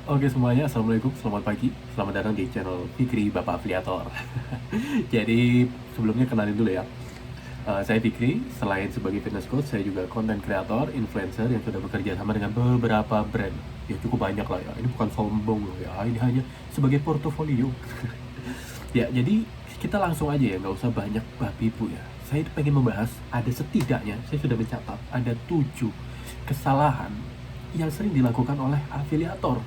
Oke semuanya, Assalamualaikum, selamat pagi, selamat datang di channel Fikri Bapak Afiliator. Jadi sebelumnya kenalin dulu ya. Saya Fikri, selain sebagai fitness coach, saya juga content creator, influencer yang sudah bekerja sama dengan beberapa brand. Ya cukup banyak lah ya, ini bukan sombong loh ya, ini hanya sebagai portofolio. Ya jadi kita langsung aja ya, nggak usah banyak babi bu ya. Saya pengen membahas, ada setidaknya, saya sudah mencatat, ada 7 kesalahan yang sering dilakukan oleh afiliator,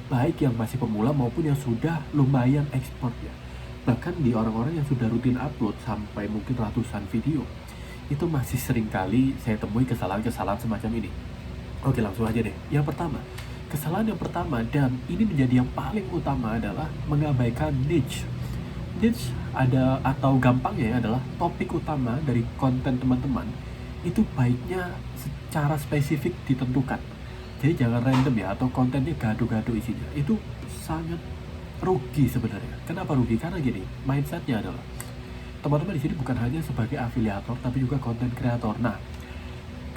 baik yang masih pemula maupun yang sudah lumayan ekspor ya. Bahkan di orang-orang yang sudah rutin upload sampai mungkin ratusan video, itu masih sering kali saya temui kesalahan-kesalahan semacam ini. Oke langsung aja deh. Yang pertama, kesalahan yang pertama dan ini menjadi yang paling utama adalah mengabaikan niche. Niche ada atau gampangnya ya adalah topik utama dari konten teman-teman itu baiknya secara spesifik ditentukan. Jadi jangan random ya atau kontennya gaduh-gaduh isinya. Itu sangat rugi sebenarnya. Kenapa rugi? Karena gini, mindsetnya adalah teman-teman di sini bukan hanya sebagai afiliator tapi juga konten kreator. Nah,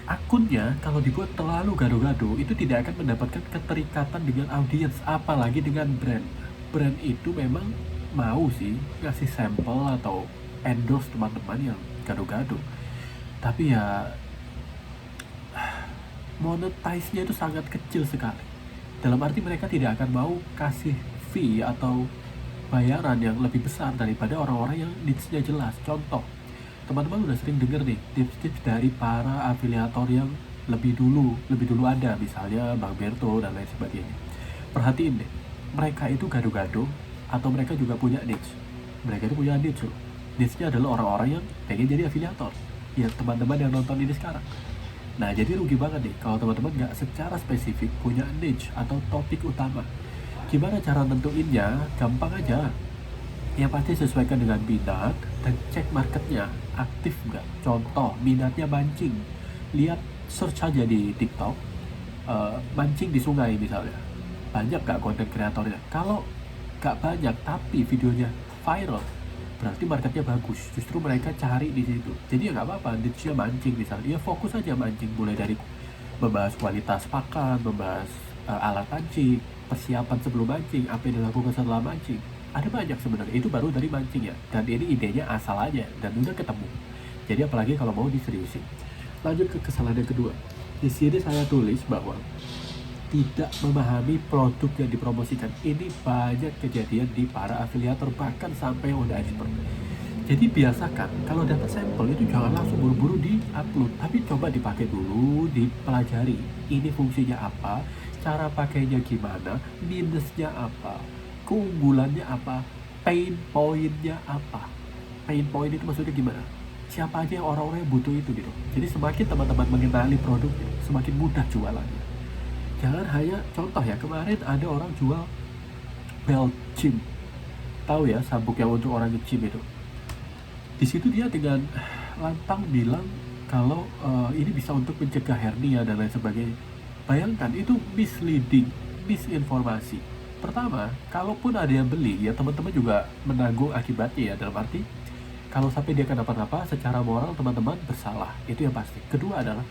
akunnya kalau dibuat terlalu gaduh-gaduh itu tidak akan mendapatkan keterikatan dengan audiens, apalagi dengan brand. Brand itu memang mau sih ngasih sampel atau endorse teman-teman yang gaduh-gaduh, tapi ya monetize-nya itu sangat kecil sekali. Dalam arti mereka tidak akan mau kasih fee atau bayaran yang lebih besar daripada orang-orang yang niche-nya jelas. Contoh, teman-teman udah sering denger nih tips-tips dari para afiliator yang lebih dulu ada, misalnya Bang Berto dan lain sebagainya. Perhatiin deh, mereka itu gaduh-gaduh atau mereka juga punya niche. Mereka itu punya niche loh. Niche-nya adalah orang-orang yang pengen jadi afiliator. Ya teman-teman yang nonton ini sekarang. Nah jadi rugi banget nih kalau teman-teman nggak secara spesifik punya niche atau topik utama. Gimana cara nentuinnya? Gampang aja. Yang pasti sesuaikan dengan minat dan cek marketnya aktif nggak. Contoh minatnya mancing, lihat search aja di TikTok, mancing di sungai misalnya, banyak nggak konten kreatornya. Kalau nggak banyak tapi videonya viral, berarti marketnya bagus. Justru mereka cari di situ. Jadi ya nggak apa-apa, niche-nya mancing misalnya, ya fokus aja mancing, mulai dari membahas kualitas pakan, membahas alat mancing, persiapan sebelum mancing, apa yang dilakukan setelah mancing. Ada banyak sebenarnya, itu baru dari mancing ya. Dan ini idenya asal aja dan udah ketemu. Jadi apalagi kalau mau diseriusin. Lanjut ke kesalahan yang kedua. Di sini saya tulis bahwa tidak memahami produk yang dipromosikan. Ini banyak kejadian di para afiliator bahkan sampai yang udah expert. Jadi biasakan kalau dapat sampel itu jangan langsung buru-buru di-upload, tapi coba dipakai dulu, dipelajari. Ini fungsinya apa, cara pakainya gimana, minusnya apa, keunggulannya apa, pain point-nya apa. Pain point itu maksudnya gimana? Siapa aja yang orang-orang yang butuh itu gitu. Jadi semakin teman-teman mengenali produknya, semakin mudah jualannya. Jangan hanya contoh ya, kemarin ada orang jual belt gym. Tahu ya, sabuk yang untuk orang nge-gym itu. Di situ dia dengan lantang bilang kalau ini bisa untuk mencegah hernia dan lain sebagainya. Bayangkan itu misleading, misinformasi. Pertama, kalaupun ada yang beli, ya teman-teman juga menanggung akibatnya ya, dalam arti kalau sampai dia kenapa-napa, secara moral teman-teman bersalah, itu yang pasti. Kedua adalah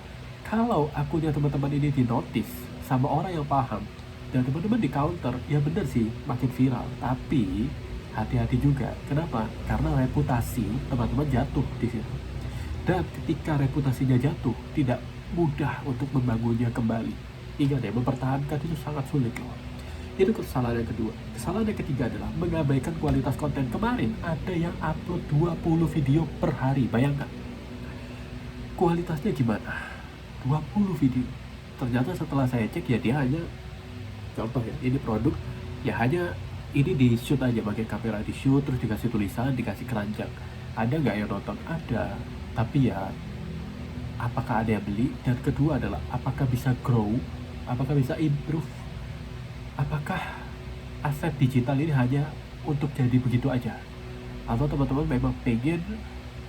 kalau akunnya teman-teman ini dinotis sama orang yang paham dan teman-teman di counter, ya bener sih makin viral, tapi hati-hati juga. Kenapa? Karena reputasi teman-teman jatuh di situ. Dan ketika reputasinya jatuh, tidak mudah untuk membangunnya kembali. Ingat ya, mempertahankan itu sangat sulit loh. Itu kesalahan yang kedua. Kesalahan yang ketiga adalah mengabaikan kualitas konten. Kemarin ada yang upload 20 video per hari. Bayangkan. Kualitasnya gimana? 20 video. Ternyata setelah saya cek ya dia hanya, contoh ya, ini produk, ya hanya ini di shoot aja pakai kamera, di shoot terus dikasih tulisan, dikasih keranjang. Ada nggak yang nonton? Ada. Tapi ya apakah ada yang beli? Dan kedua adalah apakah bisa grow? Apakah bisa improve? Apakah aset digital ini hanya untuk jadi begitu aja? Atau teman-teman memang pengen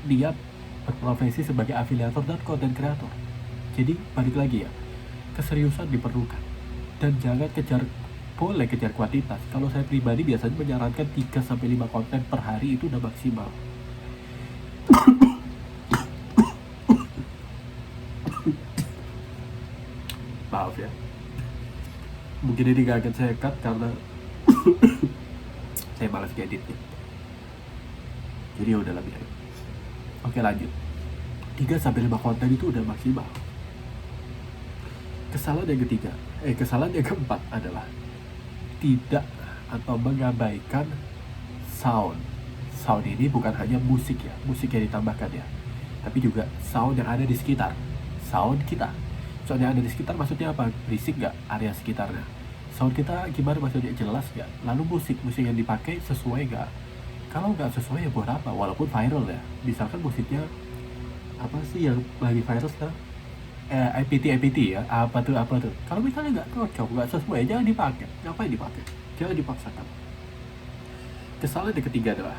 niat berprofesi sebagai afiliator dan konten kreator? Jadi balik lagi ya, keseriusan diperlukan. Dan jangan boleh kejar kuantitas. Kalau saya pribadi biasanya menyarankan 3-5 konten per hari itu udah maksimal. Maaf ya, Mungkin ini gak akan saya cut karena saya malas ngeditnya. Jadi ya udah lebih. Oke, lanjut. 3-5 konten itu udah maksimal. Kesalahan yang keempat adalah tidak atau mengabaikan sound. Sound ini bukan hanya musik yang ditambahkan ya, tapi juga sound yang ada di sekitar. Sound kita. Sound yang ada di sekitar maksudnya apa? Berisik nggak area sekitarnya? Sound kita gimana, maksudnya jelas nggak? Lalu musik yang dipakai sesuai nggak? Kalau nggak sesuai ya buat apa? Walaupun viral ya. Misalkan musiknya apa sih yang lagi viral sekarang? IPT ya, apa tuh. Kalau misalnya nggak cocok, nggak sesuai, jangan dipakai. Ngapain dipakai? Jangan dipaksakan. Kesalahan yang ketiga adalah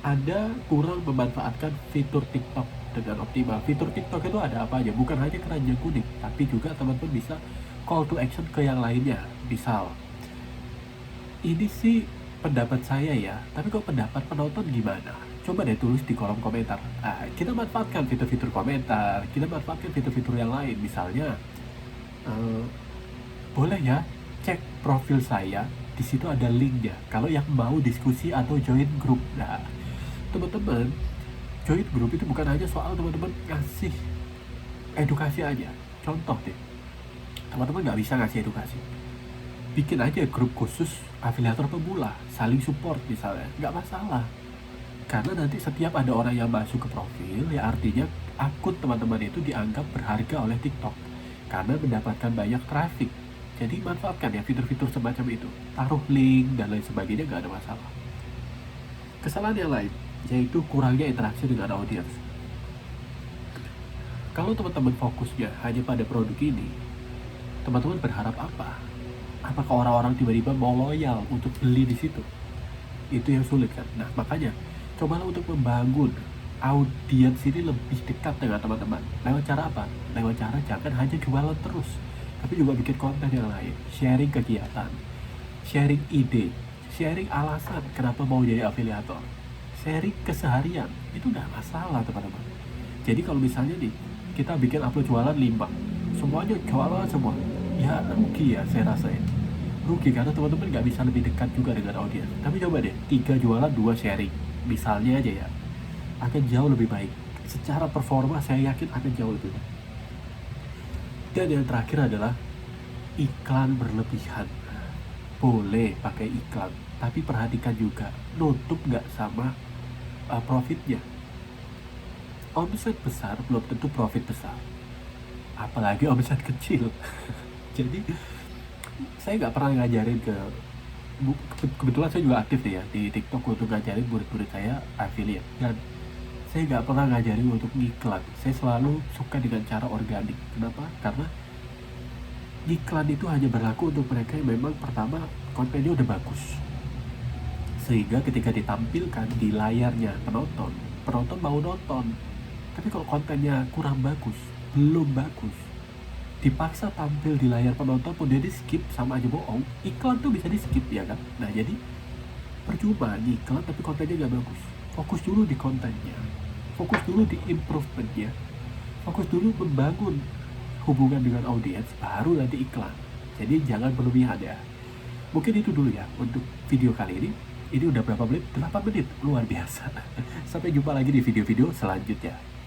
ada kurang memanfaatkan fitur TikTok dengan optimal. Fitur TikTok itu ada apa aja, bukan hanya keranjang kuning, tapi juga teman-teman bisa call to action ke yang lainnya. Misal, ini sih pendapat saya ya, tapi kok pendapat penonton gimana? Coba deh tulis di kolom komentar. Kita manfaatkan fitur-fitur komentar, kita manfaatkan fitur-fitur yang lain. Misalnya, boleh ya cek profil saya, di situ ada linknya. Kalau yang mau diskusi atau join grup, nah teman-teman, join grup itu bukan hanya soal teman-teman ngasih edukasi aja. Contoh deh, teman-teman nggak bisa ngasih edukasi, bikin aja grup khusus afiliator pemula, saling support misalnya, nggak masalah. Karena nanti setiap ada orang yang masuk ke profil, ya artinya akun teman-teman itu dianggap berharga oleh TikTok karena mendapatkan banyak traffic. Jadi manfaatkan ya fitur-fitur semacam itu, taruh link dan lain sebagainya, nggak ada masalah. Kesalahan yang lain yaitu kurangnya interaksi dengan audiens. Kalau teman-teman fokusnya hanya pada produk ini, teman-teman berharap apa? Apakah orang-orang tiba-tiba mau loyal untuk beli di situ? Itu yang sulit kan. Nah, makanya cobalah untuk membangun audiens ini lebih dekat dengan teman-teman. Lewat cara apa? Lewat cara jangan hanya jualan terus, tapi juga bikin konten yang lain, sharing kegiatan, sharing ide, sharing alasan kenapa mau jadi afiliator, sharing keseharian. Itu udah masalah teman-teman. Jadi kalau misalnya nih kita bikin upload jualan 5, semuanya jualan semua, ya rugi ya, saya rasa ya rugi karena teman-teman nggak bisa lebih dekat juga dengan audiens. Tapi coba deh 3 jualan 2 sharing misalnya aja ya, akan jauh lebih baik. Secara performa saya yakin akan jauh lebih baik. Dan yang terakhir adalah iklan berlebihan. Boleh pakai iklan, tapi perhatikan juga nutup nggak sama profitnya. Omset besar belum tentu profit besar, apalagi omset kecil. Jadi saya nggak pernah ngajarin kebetulan saya juga aktif nih ya di TikTok untuk ngajarin murid-murid saya affiliate, dan saya nggak pernah ngajarin untuk ngiklan. Saya selalu suka dengan cara organik. Kenapa? Karena iklan itu hanya berlaku untuk mereka yang memang pertama kontennya udah bagus, sehingga ketika ditampilkan di layarnya penonton mau nonton. Tapi kalau kontennya kurang bagus, belum bagus, dipaksa tampil di layar penonton pun dia di skip, sama aja bohong. Iklan tuh bisa di skip ya kan. Nah jadi percuma iklan tapi kontennya gak bagus. Fokus dulu di kontennya, fokus dulu di improvementnya, fokus dulu membangun hubungan dengan audiens, baru nanti iklan. Jadi jangan berlebihan ya. Mungkin itu dulu ya untuk video kali ini. Ini udah berapa menit? 8 menit, luar biasa. Sampai jumpa lagi di video-video selanjutnya.